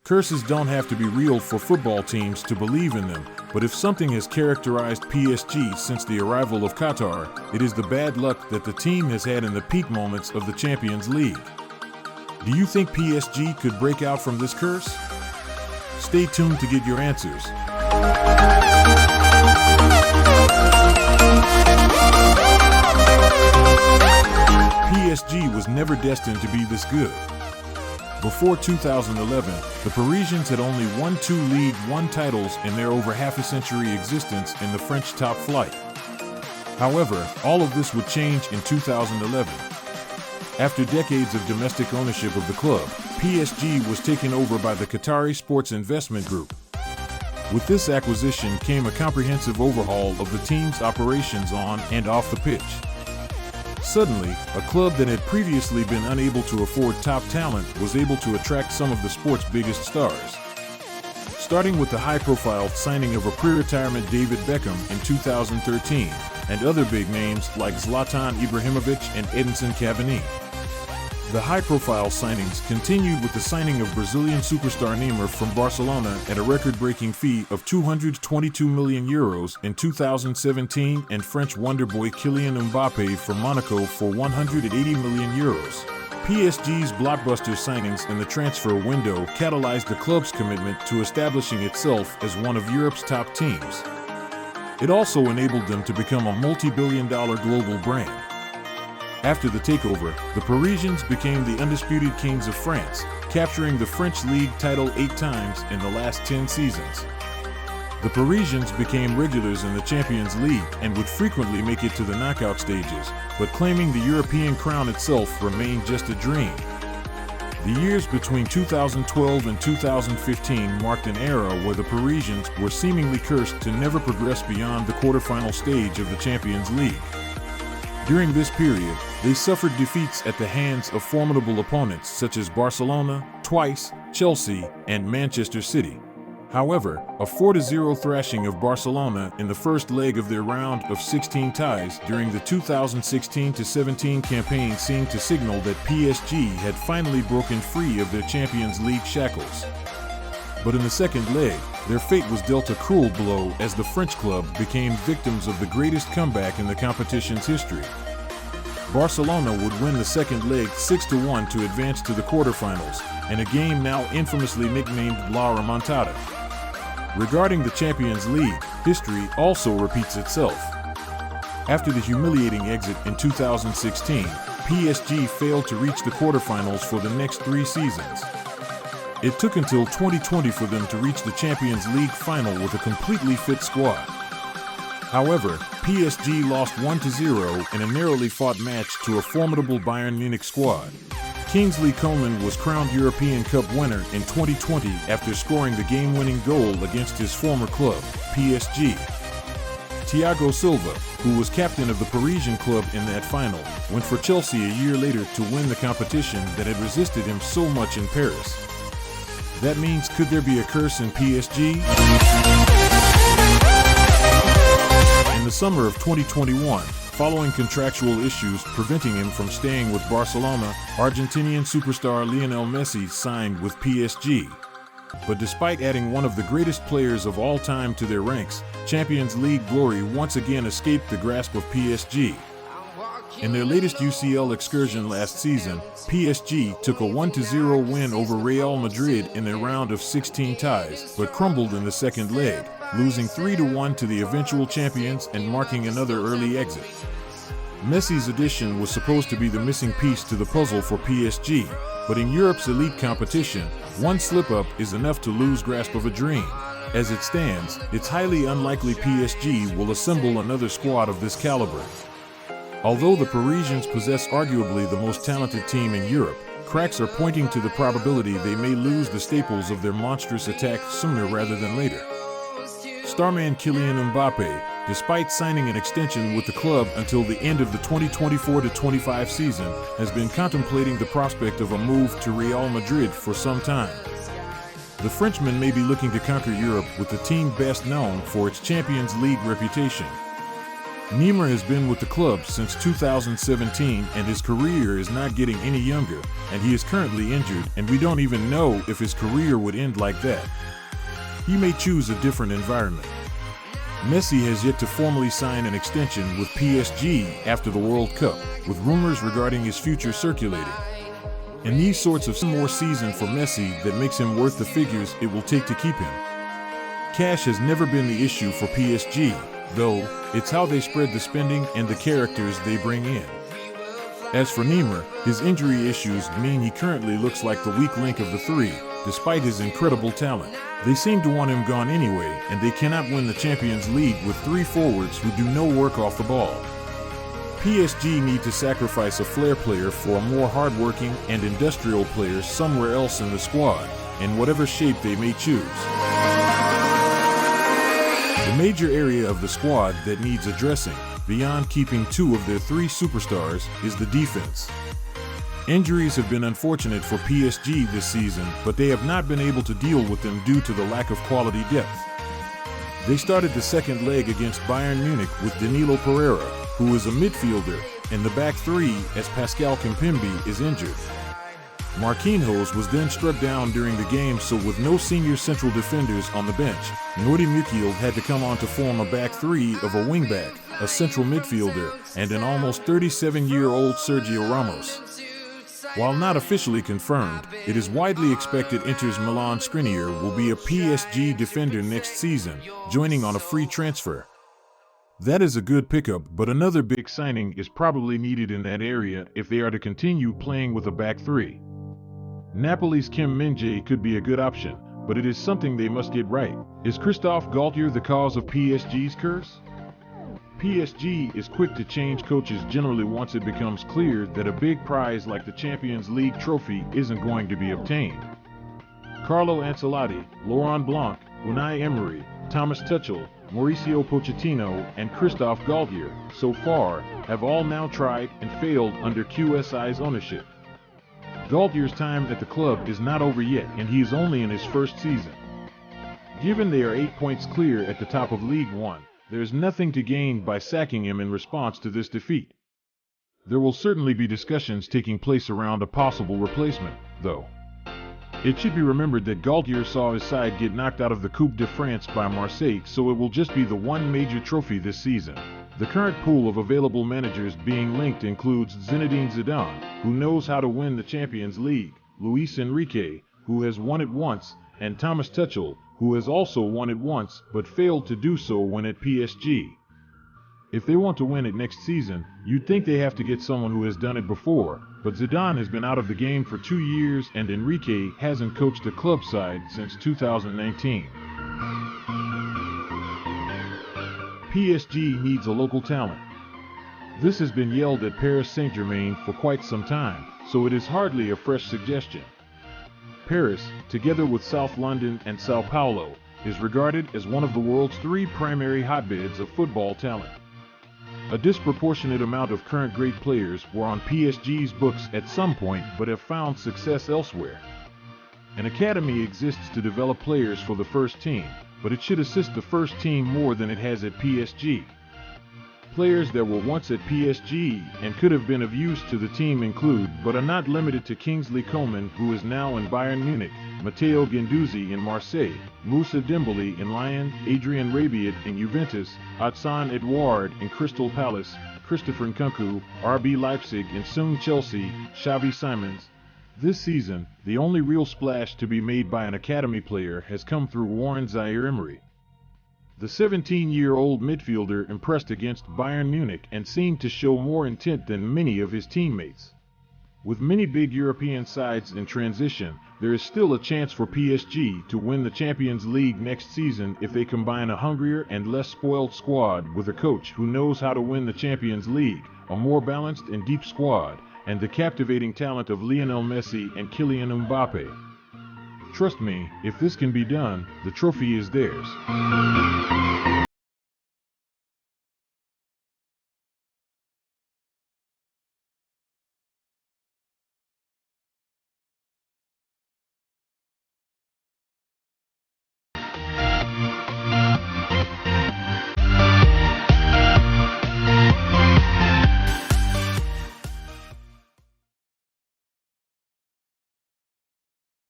Curses don't have to be real for football teams to believe in them, but if something has characterized PSG since the arrival of Qatar, it is the bad luck that the team has had in the peak moments of the Champions League. Do you think PSG could break out from this curse? Stay tuned to get your answers. PSG was never destined to be this good. Before 2011, the Parisians had only won 2 Ligue 1 titles in their over half-a-century existence in the French top flight. However, all of this would change in 2011. After decades of domestic ownership of the club, PSG was taken over by the Qatari Sports Investment Group. With this acquisition came a comprehensive overhaul of the team's operations on and off the pitch. Suddenly, a club that had previously been unable to afford top talent was able to attract some of the sport's biggest stars. Starting with the high-profile signing of a pre-retirement David Beckham in 2013, and other big names like Zlatan Ibrahimovic and Edinson Cavani. The high-profile signings continued with the signing of Brazilian superstar Neymar from Barcelona at a record-breaking fee of €222 million in 2017 and French wonder boy Kylian Mbappe from Monaco for €180 million. PSG's blockbuster signings in the transfer window catalyzed the club's commitment to establishing itself as one of Europe's top teams. It also enabled them to become a multi-billion-dollar global brand. After the takeover, the Parisians became the undisputed kings of France, capturing the French league title 8 times in the last 10 seasons. The Parisians became regulars in the Champions League and would frequently make it to the knockout stages, but claiming the European crown itself remained just a dream. The years between 2012 and 2015 marked an era where the Parisians were seemingly cursed to never progress beyond the quarterfinal stage of the Champions League. During this period, they suffered defeats at the hands of formidable opponents such as Barcelona, twice, Chelsea, and Manchester City. However, a 4-0 thrashing of Barcelona in the first leg of their round of 16 ties during the 2016-17 campaign seemed to signal that PSG had finally broken free of their Champions League shackles. But in the second leg, their fate was dealt a cruel blow as the French club became victims of the greatest comeback in the competition's history. Barcelona would win the second leg 6-1 to advance to the quarterfinals, in a game now infamously nicknamed La Remontada. Regarding the Champions League, history also repeats itself. After the humiliating exit in 2016, PSG failed to reach the quarterfinals for the next 3 seasons. It took until 2020 for them to reach the Champions League final with a completely fit squad. However, PSG lost 1-0 in a narrowly fought match to a formidable Bayern Munich squad. Kingsley Coman was crowned European Cup winner in 2020 after scoring the game-winning goal against his former club, PSG. Thiago Silva, who was captain of the Parisian club in that final, went for Chelsea a year later to win the competition that had resisted him so much in Paris. That means, could there be a curse in PSG? In the summer of 2021, following contractual issues preventing him from staying with Barcelona, Argentinian superstar Lionel Messi signed with PSG. But despite adding one of the greatest players of all time to their ranks, Champions League glory once again escaped the grasp of PSG. In their latest UCL excursion last season, PSG took a 1-0 win over Real Madrid in their round of 16 ties, but crumbled in the second leg, losing 3-1 to the eventual champions and marking another early exit. Messi's addition was supposed to be the missing piece to the puzzle for PSG, but in Europe's elite competition, one slip-up is enough to lose grasp of a dream. As it stands, it's highly unlikely PSG will assemble another squad of this caliber. Although the Parisians possess arguably the most talented team in Europe, cracks are pointing to the probability they may lose the staples of their monstrous attack sooner rather than later. Starman Kylian Mbappe, despite signing an extension with the club until the end of the 2024-25 season, has been contemplating the prospect of a move to Real Madrid for some time. The Frenchman may be looking to conquer Europe with the team best known for its Champions League reputation. Neymar has been with the club since 2017 and his career is not getting any younger, and he is currently injured, and we don't even know if his career would end like that. He may choose a different environment. Messi has yet to formally sign an extension with PSG after the World Cup, with rumors regarding his future circulating. And these sorts of more season for Messi that makes him worth the figures it will take to keep him. Cash has never been the issue for PSG, though. It's how they spread the spending and the characters they bring in. As for Neymar, his injury issues mean he currently looks like the weak link of the three, despite his incredible talent. They seem to want him gone anyway, and they cannot win the Champions League with three forwards who do no work off the ball. PSG need to sacrifice a flair player for a more hardworking and industrial player somewhere else in the squad, in whatever shape they may choose. The major area of the squad that needs addressing, beyond keeping two of their three superstars, is the defense. Injuries have been unfortunate for PSG this season, but they have not been able to deal with them due to the lack of quality depth. They started the second leg against Bayern Munich with Danilo Pereira, who is a midfielder, in the back three as Pascal Kimpembe is injured. Marquinhos was then struck down during the game, so with no senior central defenders on the bench, Nordi Mukiel had to come on to form a back three of a wingback, a central midfielder, and an almost 37-year-old Sergio Ramos. While not officially confirmed, it is widely expected Inter's Milan Skriniar will be a PSG defender next season, joining on a free transfer. That is a good pickup, but another big signing is probably needed in that area if they are to continue playing with a back three. Napoli's Kim Min-jae could be a good option, but it is something they must get right. Is Christophe Galtier the cause of PSG's curse? PSG is quick to change coaches generally once it becomes clear that a big prize like the Champions League trophy isn't going to be obtained. Carlo Ancelotti, Laurent Blanc, Unai Emery, Thomas Tuchel, Mauricio Pochettino, and Christophe Galtier, so far, have all now tried and failed under QSI's ownership. Galtier's time at the club is not over yet, and he is only in his first season. Given they are 8 points clear at the top of League One, there is nothing to gain by sacking him in response to this defeat. There will certainly be discussions taking place around a possible replacement, though. It should be remembered that Galtier saw his side get knocked out of the Coupe de France by Marseille, so it will just be the one major trophy this season. The current pool of available managers being linked includes Zinedine Zidane, who knows how to win the Champions League, Luis Enrique, who has won it once, and Thomas Tuchel, who has also won it once but failed to do so when at PSG. If they want to win it next season, you'd think they have to get someone who has done it before, but Zidane has been out of the game for 2 years and Enrique hasn't coached a club side since 2019. PSG needs a local talent. This has been yelled at Paris Saint-Germain for quite some time, so it is hardly a fresh suggestion. Paris, together with South London and Sao Paulo, is regarded as one of the world's 3 primary hotbeds of football talent. A disproportionate amount of current great players were on PSG's books at some point but have found success elsewhere. An academy exists to develop players for the first team, but it should assist the first team more than it has at PSG. Players that were once at PSG and could have been of use to the team include, but are not limited to, Kingsley Coman, who is now in Bayern Munich, Matteo Guendouzi in Marseille, Moussa Dembélé in Lyon, Adrien Rabiot in Juventus, Odsonne Edouard in Crystal Palace, Christopher Nkunku, RB Leipzig, and soon Chelsea, Xavi Simons. This season, the only real splash to be made by an academy player has come through Warren Zaïre-Emery. The 17-year-old midfielder impressed against Bayern Munich and seemed to show more intent than many of his teammates. With many big European sides in transition, there is still a chance for PSG to win the Champions League next season if they combine a hungrier and less spoiled squad with a coach who knows how to win the Champions League, a more balanced and deep squad, and the captivating talent of Lionel Messi and Kylian Mbappe. Trust me, if this can be done, the trophy is theirs.